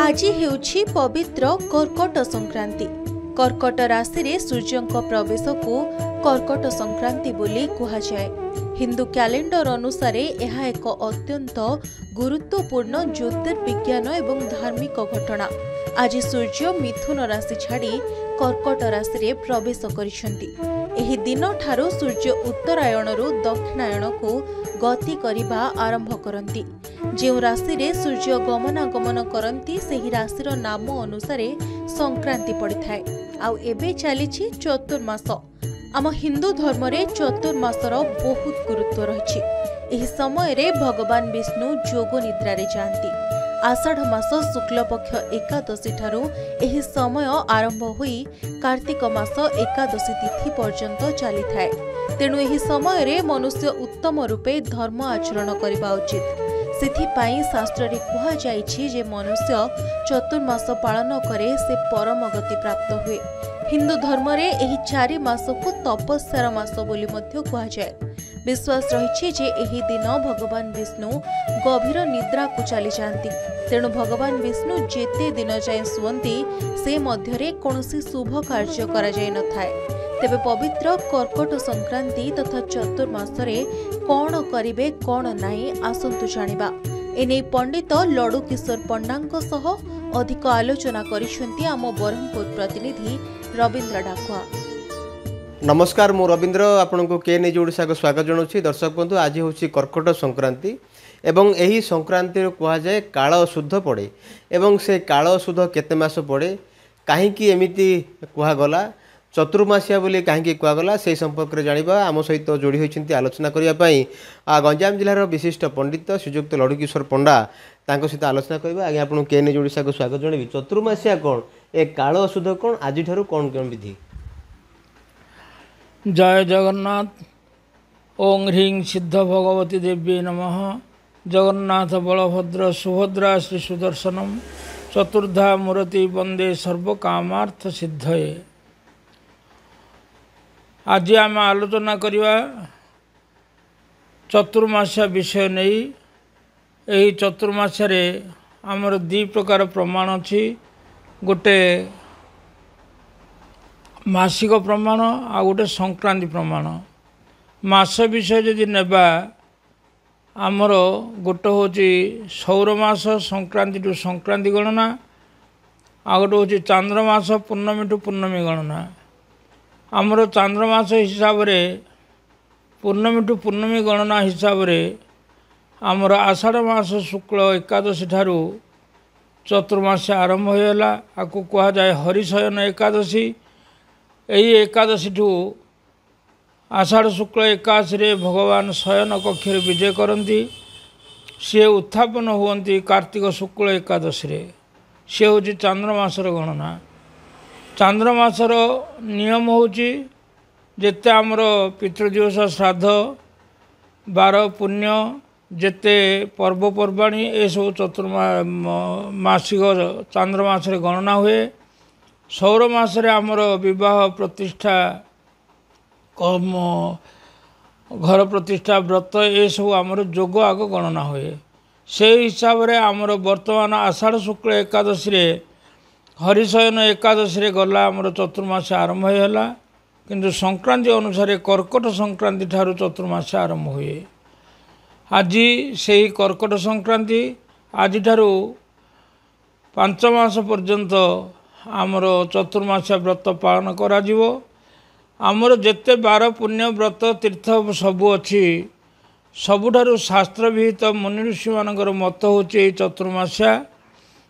आज हेउछि पवित्र कर्कट संक्रांति। कर्कट राशि रे सूर्यंक प्रवेश को कर्कट संक्रांति बोली कहा जाए। हिंदू कैलेंडर अनुसार यह एक अत्यंत गुरुत्वपूर्ण ज्योतिर्विज्ञान एवं धार्मिक घटना। आज सूर्य मिथुन राशि छाड़ी कर्कट राशि रे प्रवेश करिसेंती। एही दिन ठारो सूर्य उत्तरायण रु दक्षिणायन को गति करिबा आरंभ करंती। जो राशि रे सूर्य गमनागमन करंती सेही राशिर नाम अनुसार संक्रांति पड़िथाए। आउ एबे चलीछि चतुर्मास। आम हिंदू धर्म रे चतुर्मासर बहुत गुरुत्व रहिछि। एही समय रे भगवान विष्णु जोग निद्रा रे जांती। आषाढ़ मास शुक्ल पक्ष एकादशी ठारू एही समय आरंभ होई कार्तिक मास एकादशी तिथि पर्यंत चली थाए। तेणु एही समय रे मनुष्य उत्तम रूपे धर्म आचरण करबा उचित। सेथिपाई शास्त्र रे कहा जाइछि जे मनुष्य चतुर्मास पालन करे से परम गति प्राप्त हुए। हिंदू धर्म रे एही 4 मास को तपस्यार मास बोली मध्य कहा जाए। विश्वास रही जे एही दिन भगवान विष्णु गभीर निद्रा को चली जाती। तेणु भगवान विष्णु जेते दिन जाए सुवंती से मध्यरे कौनसी शुभ कार्य करा जाय न थाए। तेबे पवित्र कर्कट संक्रांति तथा चतुर्मासरे कौन करिवे कौन नाही आसंतु जानिबा। एने पंडित लडू किशोर पंडांक सह अधिक आलोचना करिसेंती आम बरहमपुर प्रतिनिधि रविंद्र डाकुआ। नमस्कार, मु रविंद्र आपण को के निज ओडिशा को स्वागत जनाऊँ। दर्शक बंधु, आज हूँ कर्कट संक्रांति एवं यही संक्रांति कह जाए काल शुद्ध पड़े एवं से काल शुद्ध केते मास पड़े कहीं एमती कहगला चतुर्मासिया बोली कहीं कहगला से संपर्क में जाना आम सहित जोड़ी होती आलोचना करने गंजाम जिलार विशिष्ट पंडित श्रीजुक्त लडू किशोर पंडा सहित आलोचना करवा। आगे आपको के निज ओडिशा को स्वागत जनइबी। चतुर्मासिया कौन, ए काल शुद्ध कौन, आज ठारू कौन कौन विधि? जय जगन्नाथ। ओं ह्रीं सिद्ध भगवती देवी नमः। जगन्नाथ बलभद्र सुभद्रा श्री सुदर्शनम चतुर्धा मूर्ति वंदे सर्वकामार्थ सिद्धये। आज आम आलोचना करवा चतुर्मास्या विषय नहीं। यही चतुर्मास्या आमर 2 प्रकार प्रमाण अच्छी। गोटे मासिक प्रमाण आ गोटे संक्रांति प्रमाण। मास विषय जदि नेबा आमर गोटे हूँ सौर मास संक्रांति टू संक्रांति गणना, आ गोटे हूँ चांद्रमास पूर्णमी टू पूर्णमी गणना। आमर चांद्रमास हिसाब रे पूर्णमी टू पूर्णमी गणना हिसाब रे आमर आषाढ़ मास शुक्ल एकादशी ठारू चतुर्मास आरंभ होगा। आपको कह जाए हरिशयन एकादशी। यही एकादशी ठू आषाढ़ शुक्ल एकादशी रे भगवान शयन कक्ष विजय करती। सी उत्थापन हुवंती कार्तिक शुक्ल एकादशी रे। सी हूँ चांद्रमासर गणना। चांद्रमासर नियम होची जेते आमर पितृदिवस श्राद्ध बार पुण्य जेते पर्वपर्वाणी ए सब चतुर्मासिक चांद्रमास गणना हुए। सौर मासरे आमर विवाह प्रतिष्ठा घर प्रतिष्ठा व्रत ए सब आमर जोग आग गणना हुए। से हिसाब रे आमर वर्तमान आषाढ़ शुक्ल एकादशी रे हरिशयन एकादशी रे गला आमर चतुर्मास आरंभ होगा। किंतु संक्रांति अनुसार कर्कट संक्रांति ठारू चतुर्मास आरंभ हुए। आज से कर्कट संक्रांति आज ठारू 5 मास पर्यंत आमर चतुर्मास व्रत पालन करा जिवो। आमर जेते 12 पुण्य व्रत तीर्थ सबू अच्छी सबुठारु शास्त्र विहित मुनि ऋषि मानकर मत होची चतुर्मास्या।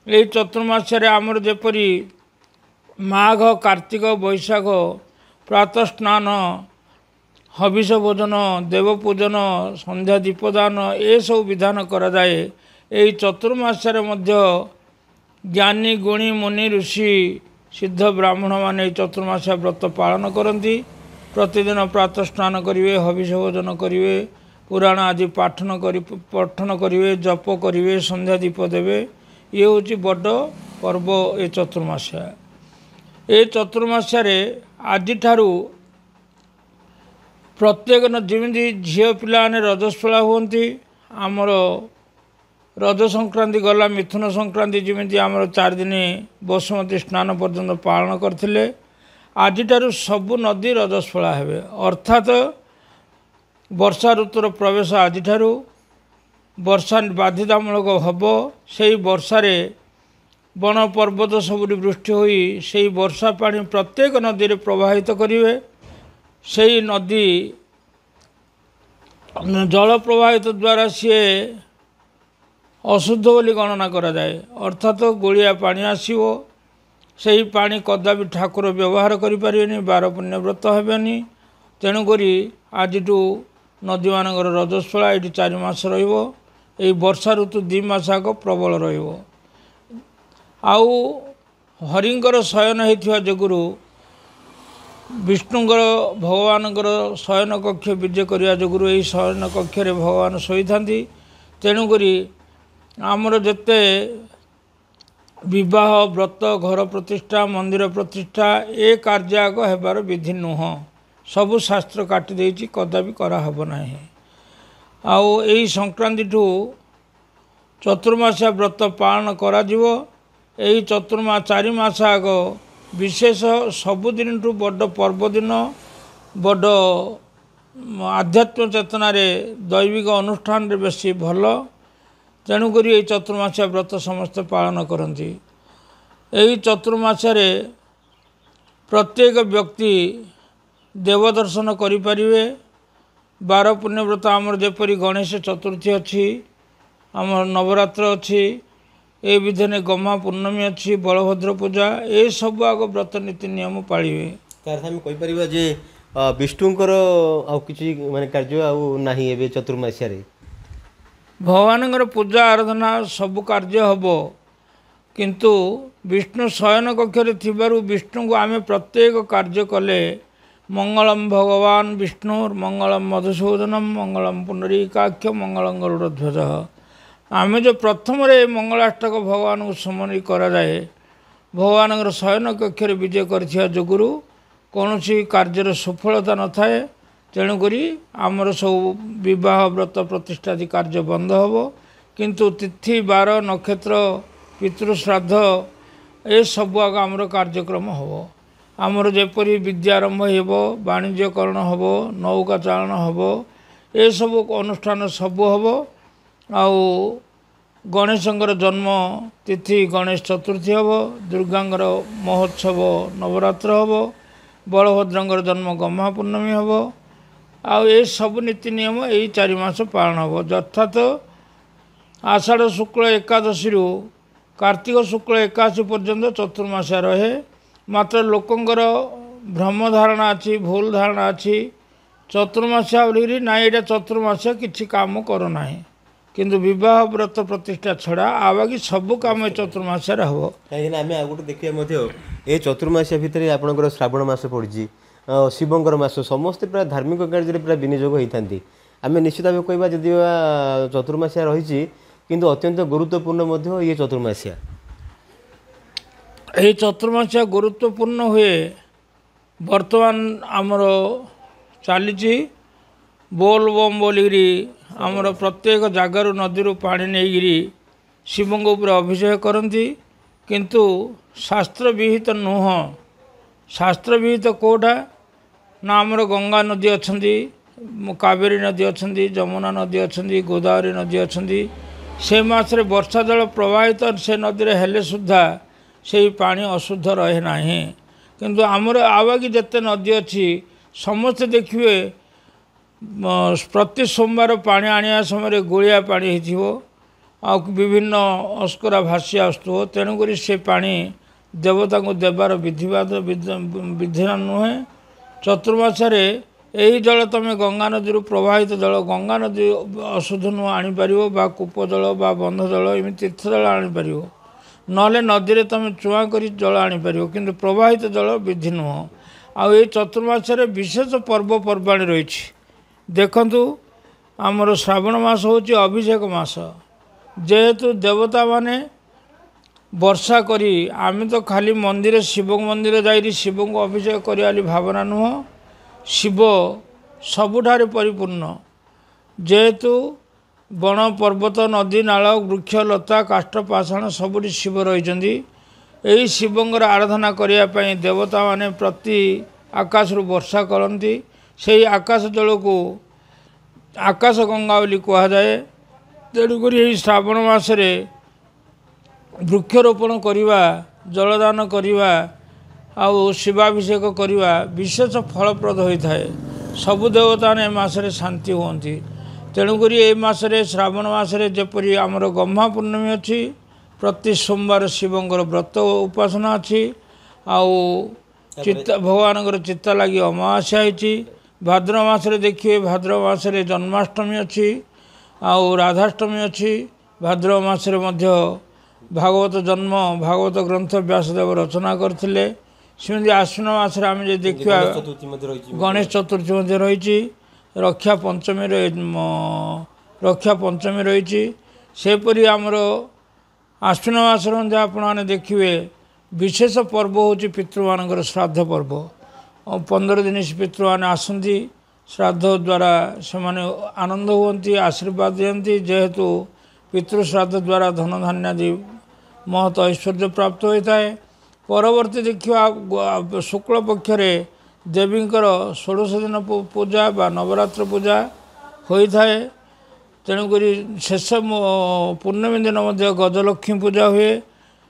ये चतुर्मास्या आमर जेपरी माघ कार्तिक बैशाख प्रातः स्नान हविष भोजन देवपूजन संध्या दीपदान ए सब विधान करा जाए। यही चतुर्मास्या मध्य ज्ञानी गुणी मुनि ऋषि सिद्ध ब्राह्मण माने चतुर्मास्या व्रत पालन करती। प्रतिदिन प्रातः स्नान करेंगे, हविष भोजन करेंगे, पुराण आदि पठन करेंगे, जप करेंगे, संध्या दीप देवे। ये हूँ बड़ पर्व ए चतुर्मास्या। ए चतुर्मास्या आज ठारू प्रत्येक जमी झील पिला रजस्वला हुंती आमर रज संक्रांति गला मिथुन संक्रांति जमी आमर 4 दिन बसुमती स्नान पर्यंत पालन करथिले आज सबु नदी रजस्वला हेबे अर्थात वर्षा ऋतुर प्रवेश आज वर्षा बाध्यतामूलक हम से वर्षा बन पर्वत सबुरी वृष्टि होई से वर्षा पानी प्रत्येक नदी रे प्रवाहित करिवे से नदी जल प्रवाहित द्वारा सी अशुद्ध बोली गणना करा जाए अर्थात गोलिया पानी आसीबो से पानी कदापि ठाकुर व्यवहार करें बार पुण्यव्रत हेनी तेणुक आज नदी मान रजस्वला ये 4 मास रही वर्षा ऋतु 2 मास आग प्रबल आउ हरिंकर शयन होता जोगुरु विष्णुंकर भगवानकर शयन कक्ष विजय करने जोगुरु यही शयन कक्ष भगवान शोई था तेणुक आमर जिते विवाह व्रत घर प्रतिष्ठा मंदिर प्रतिष्ठा ए कार्याग हेबार विधि नुह सबु शास्त्र काटी देछि कदापि कराहब नाही आउ एही संक्रांति ठू चतुर्मास्या व्रत पालन करा जिवो एही 4 मास आग विशेष सबुदिन ठू बड़ पर्वदिन बड़ आध्यात्म चेतना रे दैविक अनुष्ठान रे बेसी भल तेणुक ये चतुर्मास्या व्रत समस्ते पालन करती यही चतुर्मास्या प्रत्येक व्यक्ति देवदर्शन करें 12 पुण्यव्रत आमर जेपरी गणेश चतुर्थी अच्छी आमर नवरात्र अच्छी ए विधि गमा पूर्णमी अच्छी बलभद्र पूजा ये सब आग व्रत नीति नियम पाड़े कहीपर जे विष्णुंकर कि माने कार्य आउ नाही एबे चतुर्मास्या भगवान पूजा आराधना सब कार्य हम किंतु विष्णु शयन कक्ष विष्णु को आम प्रत्येक कार्य कले मंगलम भगवान विष्णुर मंगलम मधुसूदनम मंगलम पुंडरीकाक्ष मंगलम गरुड़ध्वज आम जो प्रथम मंगलाष्टक भगवान को समन कराए भगवान शयन कक्ष विजय कर जोगुरु कौन कार्यर सफलता न थाए तेणुक आमर सब विवाह व्रत प्रतिष्ठा कार्य बंद हम किंतु तिथि बार नक्षत्र पितृश्राद्ध ए सब आग आमर कार्यक्रम हम आमर जेपरी विद्यारंभ हो वाणिज्यकरण हम नौका चालन हम ए सब अनुष्ठान सब हम आउ गणेशंकर जन्म तिथि गणेश चतुर्थी हम दुर्गांगर महोत्सव नवरात्र हम बलभद्रंकर जन्म गम्हा पूर्णमी हम आउ ये सब नीति नियम यही 4 मास पालन हम अर्थात आषाढ़ शुक्ल एकादशी कार्तिक शुक्ल एकादशी पर्यंत चतुर्मास्या रहे मात्र लोकंर भ्रम धारणा अच्छी भूल धारणा अच्छी चतुर्मास्या बोली ना ये चतुर्मास्या किसी काम करना किंतु विवाह व्रत प्रतिष्ठा छड़ा आ बाकी सब काम चतुर्मास्या हम कहीं आम आ गए देखिए ये चतुर्मास्या भितर आपंकर श्रावण मास पड़ी शिवंकर मास समस्ते प्राय धार्मिक कार्य प्राय विनियोग होता आम निश्चित भाव कहवा जदि चतुर्मास्या रही किंतु अत्यंत गुरुत्वपूर्ण ये चतुर्मास्या ये चतुर्मास्या गुरुत्वपूर्ण हुए वर्तमान आमर चली बोल बम बोलिकी आमर प्रत्येक जगार नदी पानी नहीं शिव उपर अभिषेक करती किंतु शास्त्र विहित नुह शास्त्र विहित कोटा ना आमर गंगा नदी अच्छा कावेरी नदी अच्छा जमुना नदी अच्छा गोदावरी नदी अच्छा से मासरे वर्षा जल प्रवाहित से नदी रे हेले सुद्धा से पानी अशुद्ध रहे ना किंतु आमर आवागी जिते नदी अच्छी समस्ते देखिए प्रति सोमवार पानी आने समय गोलिया पानी हो विभिन्न अस्करा भासी आसुव तेणुक से पानी देवता को देवार विधिवाद विधि नुहे चतुर्मास्या यही जल तुम गंगा नदी प्रवाहित जल गंगा नदी अशुद्ध नुह आनीपर बा कूप जल बा बंध जल एम तीर्थ जल आनीपर नले नदी तुम चुआ कर जल आनीपर किंतु प्रवाहित जल विधि नुह आई चतुर्मास्या विशेष पर्वपर्वाणी रही देखंतु आमर श्रावण मास हूँ अभिषेक मास जेहेतु देवता माने वर्षा करी आम तो खाली मंदिर शिव मंदिर जाइरी शिव को अभिषेक करी भावना नुह शिव सबुठारे परिपूर्ण जेहेतु ବଣ ପର୍ବତ ନଦୀ ନାଳ ବୃକ୍ଷ ଲତା କାଷ୍ଠ ପାଷାଣ ସବୁଠି ଶିବ ରହିଛନ୍ତି। ଏହି ଶିବଙ୍କର ଆରାଧନା କରିବା ପାଇଁ ଦେବତାମାନେ ପ୍ରତି ଆକାଶରୁ ବର୍ଷା କରନ୍ତି। ସେହି ଆକାଶ ଜଳକୁ ଆକାଶ ଗଙ୍ଗା ବୋଲି କୁହାଯାଏ। ତେଣୁକରି ଏହି ଶ୍ରାବଣ ମାସରେ ବୃକ୍ଷରୋପଣ କରିବା, ଜଳଦାନ କରିବା ଆଉ ଶିବାଭିଷେକ କରିବା ବିଶେଷ ଫଳପ୍ରଦ ହୋଇଥାଏ। ସବୁ ଦେବତାମାନେ ଏ ମାସରେ ଶାନ୍ତି ହୁଅନ୍ତି। ତେଣୁକରି ଏ ମାସରେ ଶ୍ରାବଣ ମାସରେ ଯେପରି ଆମର ଗହ୍ମା ପୂର୍ଣ୍ଣମୀ ଅଛି, ପ୍ରତି ସୋମବାର ଶିବଙ୍କର ବ୍ରତ ଉପାସନା ଅଛି। ଆଉ ଭଗବାନଙ୍କର ଚିତ୍ତା ଲାଗି ଅମାବାସ୍ୟା ହେଇଛି। ଭାଦ୍ରବ ମାସରେ ଦେଖିବେ, ଭାଦ୍ରବ ମାସରେ ଜନ୍ମାଷ୍ଟମୀ ଅଛି ଆଉ ରାଧାଷ୍ଟମୀ ଅଛି। ଭାଦ୍ରବ ମାସରେ ମଧ୍ୟ ଭାଗବତ ଜନ୍ମ, ଭାଗବତ ଗ୍ରନ୍ଥ ବ୍ୟାସଦେବ ରଚନା କରିଥିଲେ। ସେମିତି ଆଶ୍ୱିନ ମାସରେ ଆମେ ଯଦି ଦେଖିବା ଗଣେଶ ଚତୁର୍ଥୀ ମଧ୍ୟ ରହିଛି। ରକ୍ଷା ପଞ୍ଚମୀ ରହିଛି। ସେପରି ଆମର ଆଶ୍ୱିନ ମାସରେ ମଧ୍ୟ ଆପଣମାନେ ଦେଖିବେ ବିଶେଷ ପର୍ବ ହେଉଛି ପିତୃମାନଙ୍କର ଶ୍ରାଦ୍ଧ ପର୍ବ। 15 ଦିନ ପିତୃମାନେ ଆସନ୍ତି। ଶ୍ରାଦ୍ଧ ଦ୍ୱାରା ସେମାନେ ଆନନ୍ଦ ହୁଅନ୍ତି, ଆଶୀର୍ବାଦ ଦିଅନ୍ତି। ଯେହେତୁ ପିତୃଶ୍ରାଦ୍ଧ ଦ୍ୱାରା ଧନଧାନ୍ୟାଦି ମହତ ଐଶ୍ୱର୍ଯ୍ୟ ପ୍ରାପ୍ତ ହୋଇଥାଏ। ପରବର୍ତ୍ତୀ ଦେଖିବା ଶୁକ୍ଳ ପକ୍ଷରେ ଦେବୀଙ୍କର 16 ଦିନ ପୂଜା ବା ନବରାତ୍ର ପୂଜା ହୋଇଥାଏ। ତେଣୁକରି ଶେଷ ପୂର୍ଣ୍ଣମୀ ଦିନ ମଧ୍ୟ ଗଜଲକ୍ଷ୍ମୀ ପୂଜା ହୁଏ।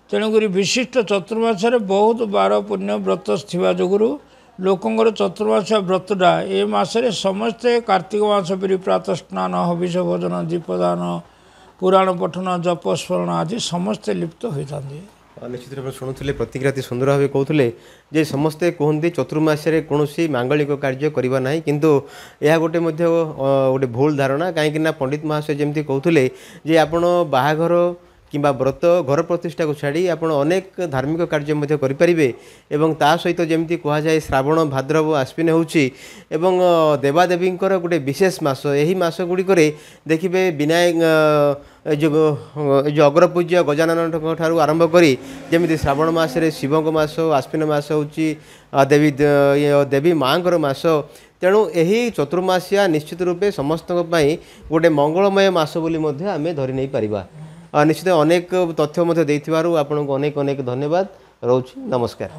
ତେଣୁକରି ବିଶିଷ୍ଟ ଚତୁର୍ମାସରେ ବହୁତ ବାର ପୁଣ୍ୟ ବ୍ରତ ଥିବା ଯୋଗୁଁ ଲୋକଙ୍କର ଚତୁର୍ମାସିଆ ବ୍ରତଟା ଏ ମାସରେ ସମସ୍ତେ କାର୍ତ୍ତିକ ମାସ ପରି ପ୍ରାତଃ ସ୍ନାନ, ହବିଷ ଭୋଜନ, ଦୀପଦାନ, ପୁରାଣ ପଠନ, ଜପ ସ୍ମରଣ ଆଦି ସମସ୍ତେ ଲିପ୍ତ ହୋଇଥାନ୍ତି। ନିଶ୍ଚିତ ଭାବେ ଶୁଣୁଥିଲେ, ପ୍ରତିକ୍ରିୟା ଅତି ସୁନ୍ଦର ଭାବେ କହୁଥିଲେ ଯେ ସମସ୍ତେ କୁହନ୍ତି ଚତୁର୍ମାସରେ କୌଣସି ମାଙ୍ଗଳିକ କାର୍ଯ୍ୟ କରିବା ନାହିଁ, କିନ୍ତୁ ଏହା ଗୋଟେ ମଧ୍ୟ ଗୋଟେ ଭୁଲ ଧାରଣା। କାହିଁକିନା ପଣ୍ଡିତ ମହାଶୟ ଯେମିତି କହୁଥିଲେ ଯେ ଆପଣ ବାହାଘର କିମ୍ବା ବ୍ରତ, ଘର ପ୍ରତିଷ୍ଠାକୁ ଛାଡ଼ି ଆପଣ ଅନେକ ଧାର୍ମିକ କାର୍ଯ୍ୟ ମଧ୍ୟ କରିପାରିବେ। ଏବଂ ତା ସହିତ ଯେମିତି କୁହାଯାଏ ଶ୍ରାବଣ, ଭାଦ୍ରବ, ଆଶ୍ୱିନ ହେଉଛି ଏବଂ ଦେବାଦେବୀଙ୍କର ଗୋଟେ ବିଶେଷ ମାସ। ଏହି ମାସ ଗୁଡ଼ିକରେ ଦେଖିବେ ବିନାୟକ ଏ ଯେଉଁ ଅଗ୍ରପୂଜ୍ୟ ଗଜାନନଙ୍କ ଠାରୁ ଆରମ୍ଭ କରି ଯେମିତି ଶ୍ରାବଣ ମାସରେ ଶିବଙ୍କ ମାସ, ଆଶ୍ୱିନ ମାସ ହେଉଛି ଦେବୀ ମାଆଙ୍କର ମାସ। ତେଣୁ ଏହି ଚତୁର୍ମାସିଆ ନିଶ୍ଚିତ ରୂପେ ସମସ୍ତଙ୍କ ପାଇଁ ଗୋଟେ ମଙ୍ଗଳମୟ ମାସ ବୋଲି ମଧ୍ୟ ଆମେ ଧରି ନେଇପାରିବା। ନିଶ୍ଚିତ ଅନେକ ତଥ୍ୟ ମଧ୍ୟ ଦେଇଥିବାରୁ ଆପଣଙ୍କୁ ଅନେକ ଅନେକ ଧନ୍ୟବାଦ ରହୁଛି। ନମସ୍କାର।